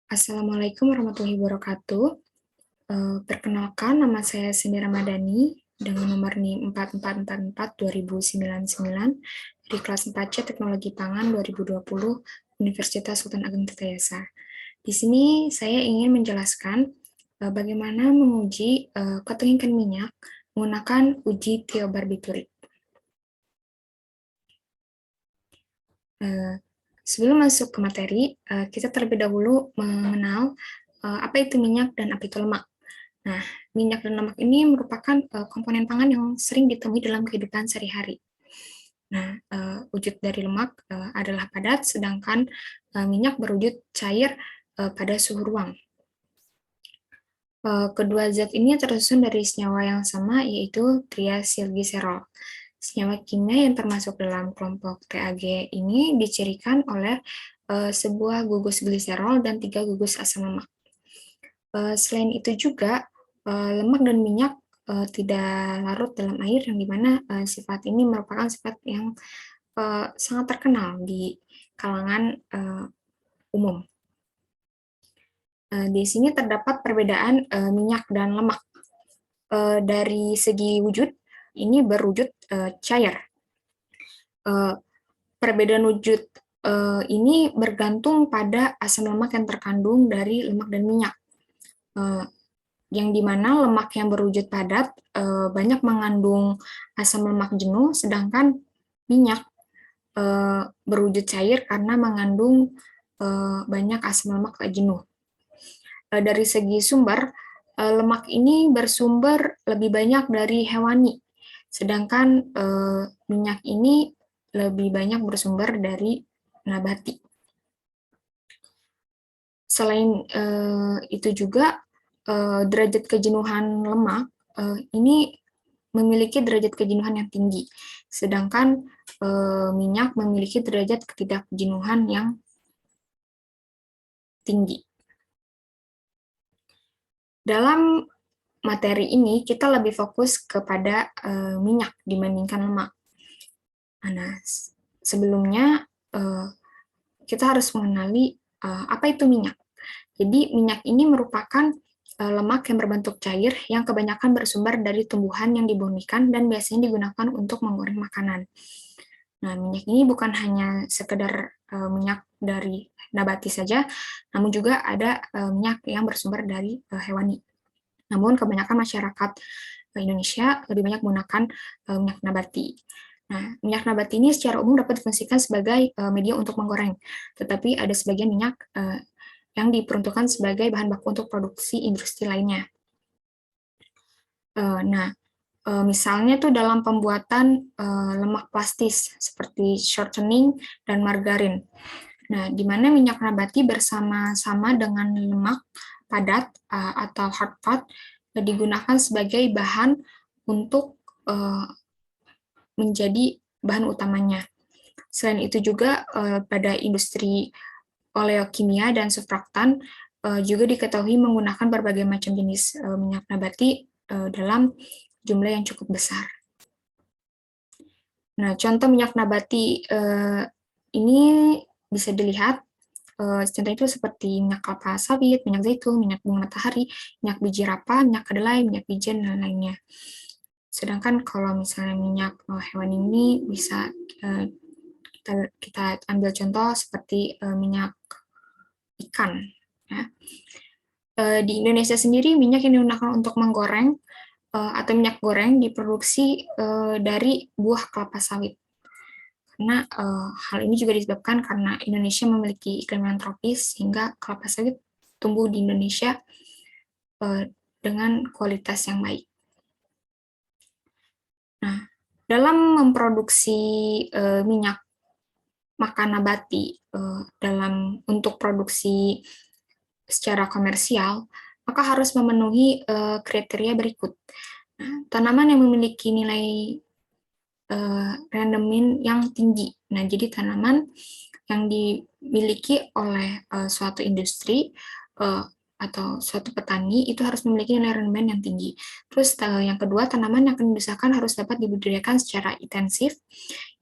Assalamualaikum warahmatullahi wabarakatuh. Perkenalkan, nama saya Cindy Ramadhani dengan nomor NIM 4444-2099 di kelas 4C Teknologi Pangan 2020 Universitas Sultan Ageng Tirtayasa. Di sini saya ingin menjelaskan bagaimana menguji ketinggian minyak menggunakan uji teobarbiturik. Sebelum masuk ke materi, kita terlebih dahulu mengenal apa itu minyak dan apa itu lemak. Nah, minyak dan lemak ini merupakan komponen pangan yang sering ditemui dalam kehidupan sehari-hari. Nah, wujud dari lemak adalah padat, sedangkan minyak berwujud cair pada suhu ruang. Kedua zat ini tersusun dari senyawa yang sama, yaitu triasilgliserol. Senyawa kimia yang termasuk dalam kelompok TAG ini dicirikan oleh sebuah gugus gliserol dan 3 gugus asam lemak. Selain itu juga, lemak dan minyak tidak larut dalam air, yang dimana sifat ini merupakan sifat yang sangat terkenal di kalangan umum. Di sini terdapat perbedaan minyak dan lemak. Dari segi wujud, ini berwujud cair. Perbedaan wujud ini bergantung pada asam lemak yang terkandung dari lemak dan minyak. Yang dimana lemak yang berwujud padat banyak mengandung asam lemak jenuh, sedangkan minyak berwujud cair karena mengandung banyak asam lemak tak jenuh. Dari segi sumber, lemak ini bersumber lebih banyak dari hewani, sedangkan minyak ini lebih banyak bersumber dari nabati. Selain itu juga, derajat kejenuhan lemak ini memiliki derajat kejenuhan yang tinggi, sedangkan minyak memiliki derajat ketidakjenuhan yang tinggi. Dalam materi ini, kita lebih fokus kepada minyak dibandingkan lemak. Nah, sebelumnya kita harus mengenali apa itu minyak. Jadi, minyak ini merupakan lemak yang berbentuk cair yang kebanyakan bersumber dari tumbuhan yang dibunikan dan biasanya digunakan untuk menggoreng makanan. Nah, minyak ini bukan hanya sekedar minyak dari nabati saja, namun juga ada minyak yang bersumber dari hewani. Namun kebanyakan masyarakat Indonesia lebih banyak menggunakan minyak nabati. Nah, minyak nabati ini secara umum dapat difungsikan sebagai media untuk menggoreng, tetapi ada sebagian minyak yang diperuntukkan sebagai bahan baku untuk produksi industri lainnya. Nah, misalnya tuh dalam pembuatan lemak plastis seperti shortening dan margarin. Nah, di mana minyak nabati bersama-sama dengan lemak padat atau hard fat digunakan sebagai bahan untuk menjadi bahan utamanya. Selain itu juga pada industri oleokimia dan surfaktan juga diketahui menggunakan berbagai macam jenis minyak nabati dalam jumlah yang cukup besar. Nah, contoh minyak nabati ini bisa dilihat, contoh itu seperti minyak kelapa sawit, minyak zaitun, minyak bunga matahari, minyak biji rapa, minyak kedelai, minyak wijen, dan lainnya. Sedangkan kalau misalnya minyak hewan ini bisa kita ambil contoh seperti minyak ikan. Ya. Di Indonesia sendiri, minyak yang digunakan untuk menggoreng atau minyak goreng diproduksi dari buah kelapa sawit. Karena hal ini juga disebabkan karena Indonesia memiliki iklim yang tropis, sehingga kelapa sawit tumbuh di Indonesia dengan kualitas yang baik. Nah, dalam memproduksi minyak makan nabati untuk produksi secara komersial, maka harus memenuhi kriteria berikut. Nah, tanaman yang memiliki nilai rendemen yang tinggi. Nah, jadi tanaman yang dimiliki oleh suatu industri atau suatu petani itu harus memiliki nilai rendemen yang tinggi. Terus yang kedua, tanaman yang akan diusahakan harus dapat dibudidayakan secara intensif.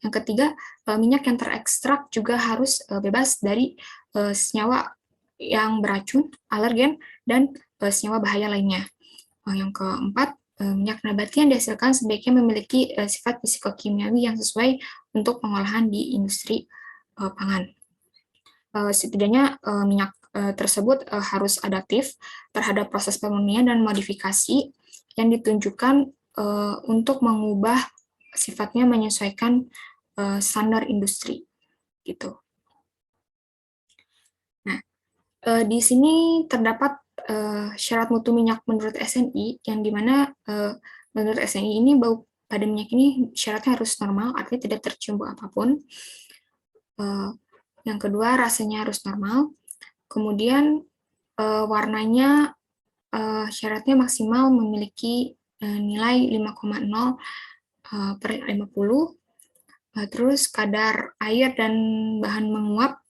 Yang ketiga, minyak yang terekstrak juga harus bebas dari senyawa yang beracun, alergen, dan senyawa bahaya lainnya. Yang keempat, minyak nabati yang dihasilkan sebaiknya memiliki sifat fisikokimiawi yang sesuai untuk pengolahan di industri pangan. Setidaknya minyak tersebut harus adaptif terhadap proses pemurnian dan modifikasi yang ditunjukkan untuk mengubah sifatnya menyesuaikan standar industri, gitu. Nah, di sini terdapat syarat mutu minyak menurut SNI, yang dimana menurut SNI ini bau pada minyak ini syaratnya harus normal, artinya tidak tercium bau apapun. Yang kedua, rasanya harus normal. Kemudian warnanya syaratnya maksimal memiliki nilai 5,0 per 50. Terus kadar air dan bahan menguap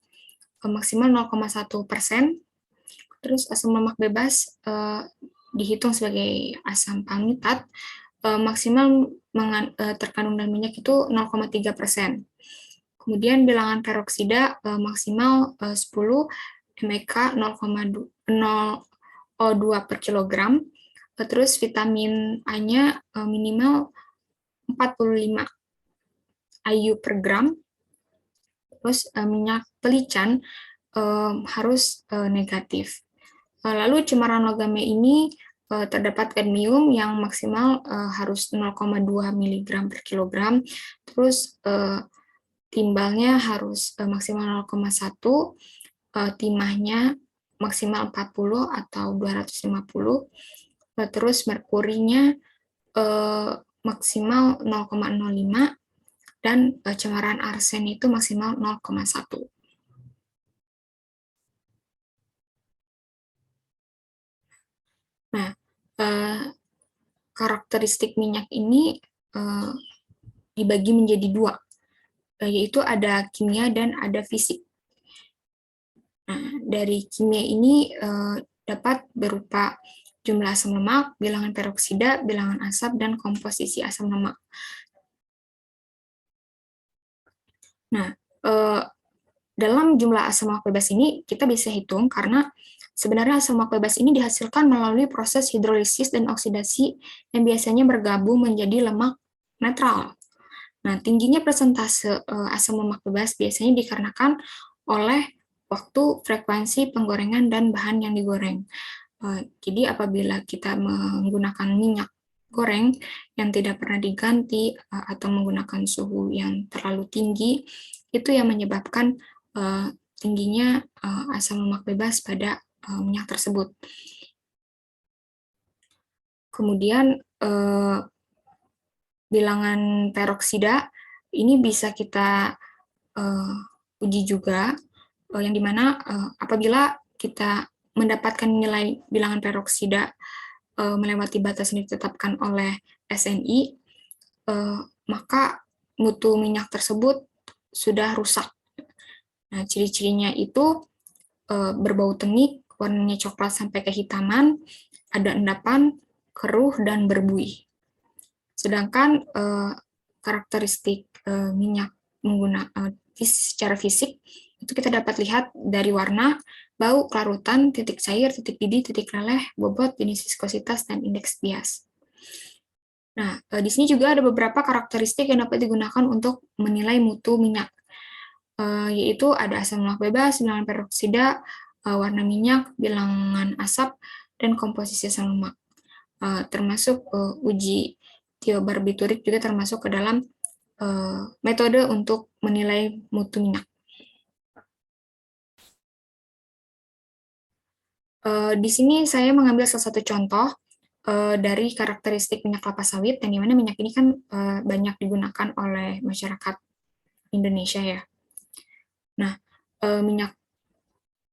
maksimal 0,1%. Terus asam lemak bebas dihitung sebagai asam palmitat, maksimal terkandung dalam minyak itu 0,3%. Kemudian bilangan peroksida maksimal 10 mEK 0,02 per kilogram. Terus vitamin A-nya minimal 45 IU per gram. Terus minyak pelican harus negatif. Lalu cemaran logamnya ini terdapat kadmium yang maksimal harus 0,2 mg per kilogram. Terus timbalnya harus maksimal 0,1, timahnya maksimal 40 atau 250, terus merkurinya maksimal 0,05, dan cemaran arsen itu maksimal 0,1. Nah, karakteristik minyak ini dibagi menjadi dua, yaitu ada kimia dan ada fisik. Nah, dari kimia ini dapat berupa jumlah asam lemak, bilangan peroksida, bilangan asap, dan komposisi asam lemak. Nah, dalam jumlah asam lemak bebas ini kita bisa hitung karena sebenarnya asam lemak bebas ini dihasilkan melalui proses hidrolisis dan oksidasi yang biasanya bergabung menjadi lemak netral. Nah, tingginya persentase asam lemak bebas biasanya dikarenakan oleh waktu, frekuensi penggorengan, dan bahan yang digoreng. Jadi apabila kita menggunakan minyak goreng yang tidak pernah diganti atau menggunakan suhu yang terlalu tinggi, itu yang menyebabkan tingginya asam lemak bebas pada minyak tersebut. Kemudian bilangan peroksida ini bisa kita uji juga, yang dimana apabila kita mendapatkan nilai bilangan peroksida melewati batas yang ditetapkan oleh SNI, maka mutu minyak tersebut sudah rusak. Nah, ciri-cirinya itu berbau tengik, warnanya coklat sampai kehitaman, ada endapan, keruh, dan berbuih. Sedangkan karakteristik minyak secara fisik itu kita dapat lihat dari warna, bau, kelarutan, titik cair, titik didih, titik leleh, bobot, jenis viskositas, dan indeks bias. Nah, di sini juga ada beberapa karakteristik yang dapat digunakan untuk menilai mutu minyak, yaitu ada asam lemak bebas, bilangan peroksida, warna minyak, bilangan asap, dan komposisi asam lemak. Termasuk uji tiobarbiturik juga termasuk ke dalam metode untuk menilai mutu minyak. Di sini saya mengambil salah satu contoh dari karakteristik minyak kelapa sawit, yang dimana minyak ini kan banyak digunakan oleh masyarakat Indonesia ya. Nah, minyak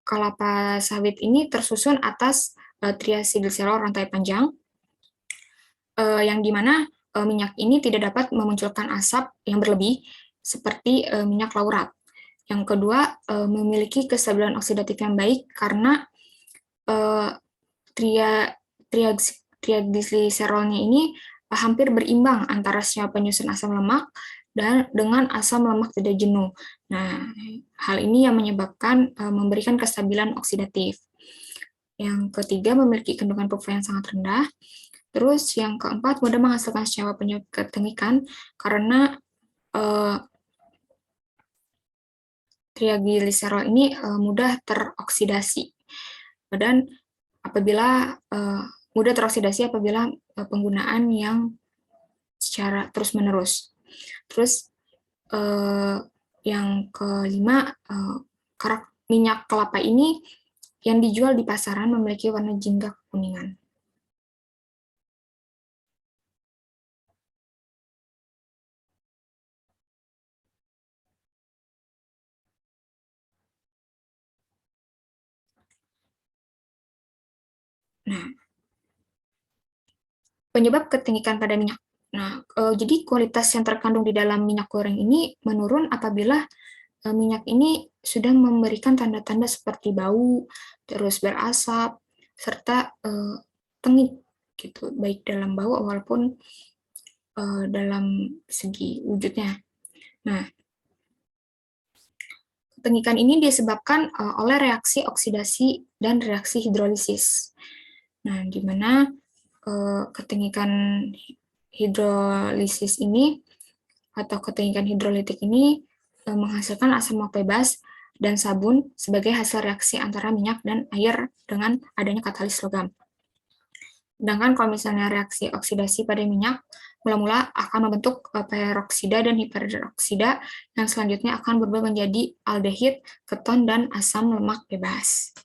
kelapa sawit ini tersusun atas triasilgliserol rantai panjang, yang dimana minyak ini tidak dapat memunculkan asap yang berlebih seperti minyak laurat. Yang kedua, memiliki kestabilan oksidatif yang baik karena triagliserolnya ini hampir berimbang antara senyawa penyusun asam lemak dan dengan asam lemak tidak jenuh. Nah, hal ini yang menyebabkan memberikan kestabilan oksidatif. Yang ketiga, memiliki kandungan pulva yang sangat rendah. Terus yang keempat, mudah menghasilkan senyawa penyebab ketengikan karena triagliserol ini mudah teroksidasi. Dan apabila mudah teroksidasi apabila penggunaan yang secara terus-menerus. Terus yang kelima, minyak kelapa ini yang dijual di pasaran memiliki warna jingga kekuningan. Nah, penyebab ketengikan pada minyak. Nah, jadi kualitas yang terkandung di dalam minyak goreng ini menurun apabila minyak ini sudah memberikan tanda-tanda seperti bau, terus berasap, serta tengik gitu, baik dalam bau walaupun dalam segi wujudnya. Nah, ketengikan ini disebabkan oleh reaksi oksidasi dan reaksi hidrolisis. Nah, di mana ketengikan hidrolisis ini atau ketengikan hidrolitik ini menghasilkan asam lemak bebas dan sabun sebagai hasil reaksi antara minyak dan air dengan adanya katalis logam. Sedangkan kalau misalnya reaksi oksidasi pada minyak, mula-mula akan membentuk peroksida dan hiperoksida yang selanjutnya akan berubah menjadi aldehid, keton, dan asam lemak bebas.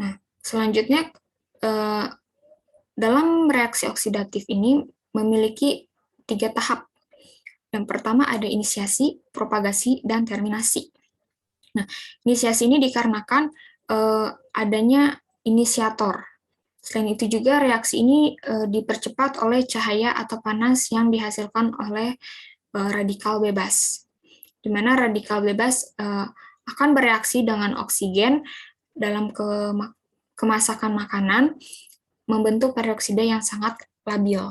Nah, selanjutnya dalam reaksi oksidatif ini memiliki 3 tahap. Yang pertama ada inisiasi, propagasi, dan terminasi. Nah, inisiasi ini dikarenakan adanya inisiator. Selain itu juga reaksi ini dipercepat oleh cahaya atau panas yang dihasilkan oleh radikal bebas. Di mana radikal bebas akan bereaksi dengan oksigen dalam kemasakan makanan, membentuk peroksida yang sangat labil.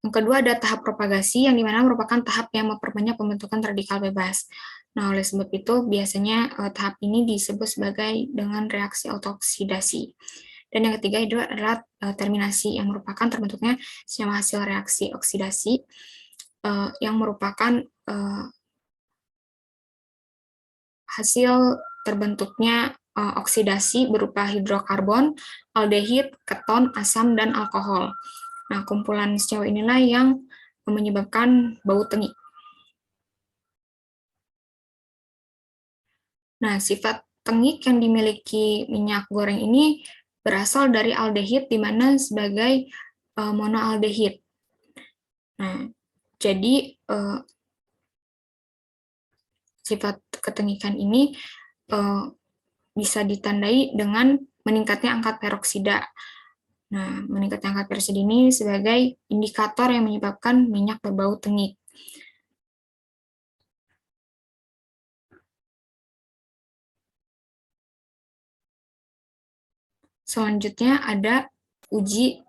Yang kedua ada tahap propagasi, yang dimana merupakan tahap yang memperbanyak pembentukan radikal bebas. Nah, oleh sebab itu, biasanya tahap ini disebut sebagai dengan reaksi autooksidasi. Dan yang ketiga itu adalah terminasi, yang merupakan terbentuknya senyawa hasil reaksi oksidasi, yang merupakan hasil terbentuknya oksidasi berupa hidrokarbon, aldehid, keton, asam, dan alkohol. Nah, kumpulan senyawa inilah yang menyebabkan bau tengik. Nah, sifat tengik yang dimiliki minyak goreng ini berasal dari aldehid, di mana sebagai monoaldehid. Nah, jadi sifat ketengikan ini bisa ditandai dengan meningkatnya angka peroksida. Nah, meningkatnya angka peroksida ini sebagai indikator yang menyebabkan minyak berbau tengik. Selanjutnya ada uji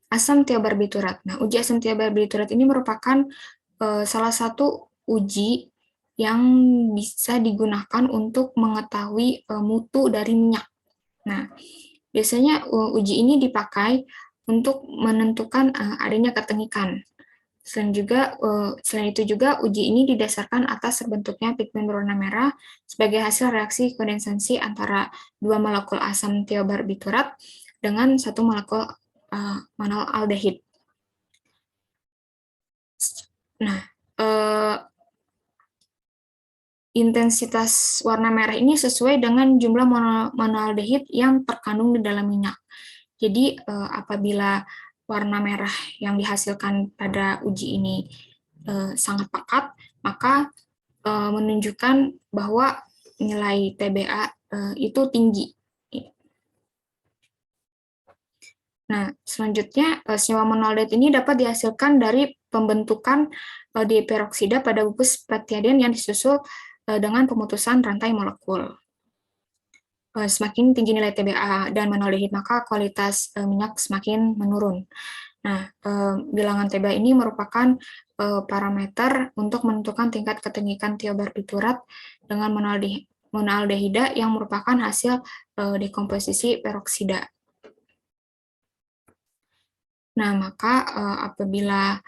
asam tiobarbiturat. Nah, uji asam tiobarbiturat ini merupakan salah satu uji yang bisa digunakan untuk mengetahui mutu dari minyak. Nah, biasanya uji ini dipakai untuk menentukan adanya ketengikan. Selain itu juga uji ini didasarkan atas terbentuknya pigmen berwarna merah sebagai hasil reaksi kondensasi antara 2 molekul asam tiobarbiturat dengan 1 molekul monoaldehid. Nah, intensitas warna merah ini sesuai dengan jumlah monoaldehid yang terkandung di dalam minyak. Jadi apabila warna merah yang dihasilkan pada uji ini sangat pekat, maka menunjukkan bahwa nilai TBA itu tinggi. Nah, selanjutnya senyawa monoaldehid ini dapat dihasilkan dari pembentukan diperoksida pada bubus petiaden yang disusul dengan pemutusan rantai molekul. semakin tinggi nilai TBA dan menaldehid, maka kualitas minyak semakin menurun. Nah, bilangan TBA ini merupakan parameter untuk menentukan tingkat ketinggian tiobarbiturat dengan monaldehida yang merupakan hasil dekomposisi peroksida. Nah, maka apabila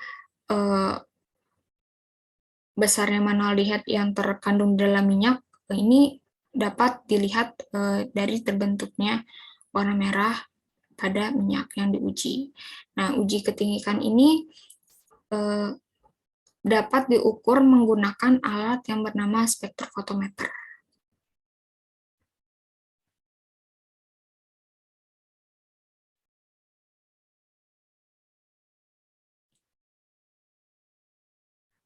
besarnya monaldehyat yang terkandung dalam minyak, ini dapat dilihat dari terbentuknya warna merah pada minyak yang diuji. Nah, uji ketinggian ini dapat diukur menggunakan alat yang bernama spektrofotometer.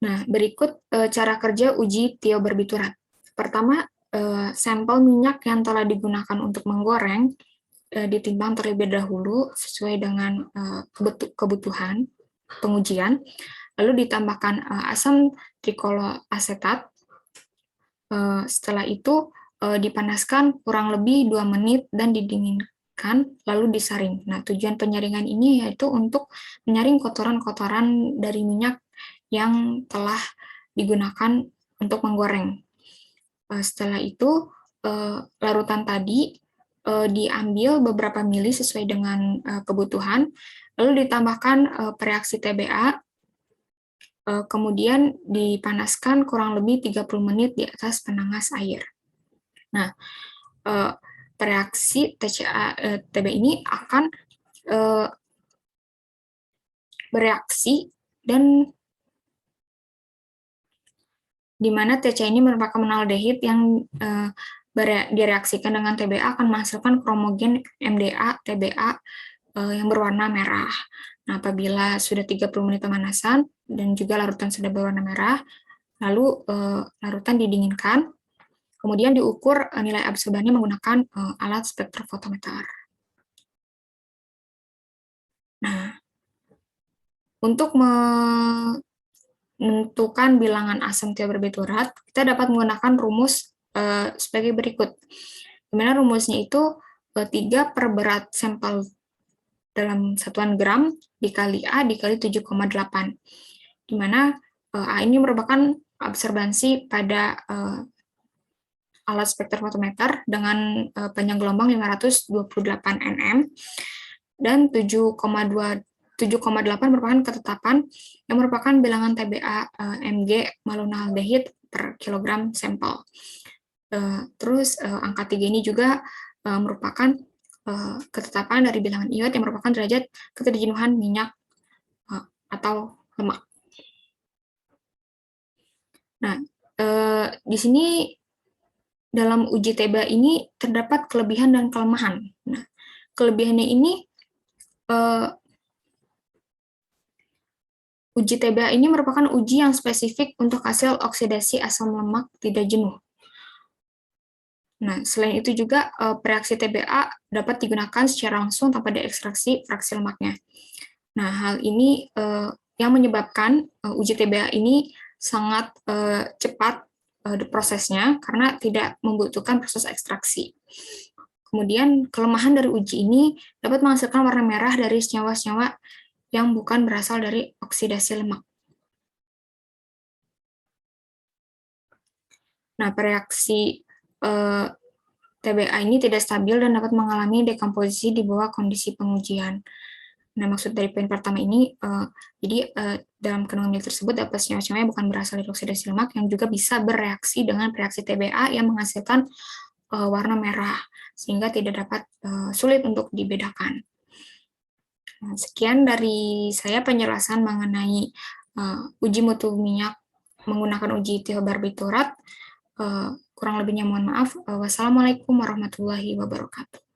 Nah, berikut cara kerja uji tiobarbiturat. Pertama, sampel minyak yang telah digunakan untuk menggoreng ditimbang terlebih dahulu sesuai dengan kebutuhan pengujian, lalu ditambahkan asam trikloasetat. Setelah itu dipanaskan kurang lebih 2 menit dan didinginkan, lalu disaring. Nah, tujuan penyaringan ini yaitu untuk menyaring kotoran-kotoran dari minyak yang telah digunakan untuk menggoreng. Setelah itu, larutan tadi diambil beberapa mili sesuai dengan kebutuhan, lalu ditambahkan pereaksi TBA, kemudian dipanaskan kurang lebih 30 menit di atas penanas air. Nah, reaksi TCA-TB ini akan bereaksi dan di mana TCA ini merupakan monaldehid yang direaksikan dengan TBA akan menghasilkan kromogen MDA TBA yang berwarna merah. Nah, apabila sudah 30 menit pemanasan dan juga larutan sudah berwarna merah, lalu larutan didinginkan, kemudian diukur nilai absorbannya menggunakan alat spektrofotometer. Nah, untuk menentukan bilangan asam tiobarbiturat, kita dapat menggunakan rumus sebagai berikut. Di mana rumusnya itu 3 per berat sampel dalam satuan gram dikali A dikali 7,8. Di mana A ini merupakan absorbansi pada alat spektrofotometer dengan panjang gelombang 528 nm dan 7,8 merupakan ketetapan yang merupakan bilangan TBA Mg malonaldehid per kilogram sampel. Terus angka 3 ini juga merupakan ketetapan dari bilangan iod yang merupakan derajat keterjenuhan minyak atau lemak. Nah, di sini dalam uji TBA ini terdapat kelebihan dan kelemahan. Nah, kelebihannya ini uji TBA ini merupakan uji yang spesifik untuk hasil oksidasi asam lemak tidak jenuh. Nah, selain itu juga reaksi TBA dapat digunakan secara langsung tanpa diekstraksi fraksi lemaknya. Nah, hal ini yang menyebabkan uji TBA ini sangat cepat prosesnya karena tidak membutuhkan proses ekstraksi. Kemudian kelemahan dari uji ini dapat menghasilkan warna merah dari senyawa-senyawa yang bukan berasal dari oksidasi lemak. Nah, reaksi TBA ini tidak stabil dan dapat mengalami dekomposisi di bawah kondisi pengujian. Nah, maksud dari poin pertama ini, jadi dalam kandungan minyak tersebut dapat senyawa-senyawa yang bukan berasal dari oksidasi lemak yang juga bisa bereaksi dengan reaksi TBA yang menghasilkan warna merah, sehingga tidak dapat sulit untuk dibedakan. Nah, sekian dari saya penjelasan mengenai uji mutu minyak menggunakan uji tiobarbiturat. Kurang lebihnya mohon maaf. Wassalamualaikum warahmatullahi wabarakatuh.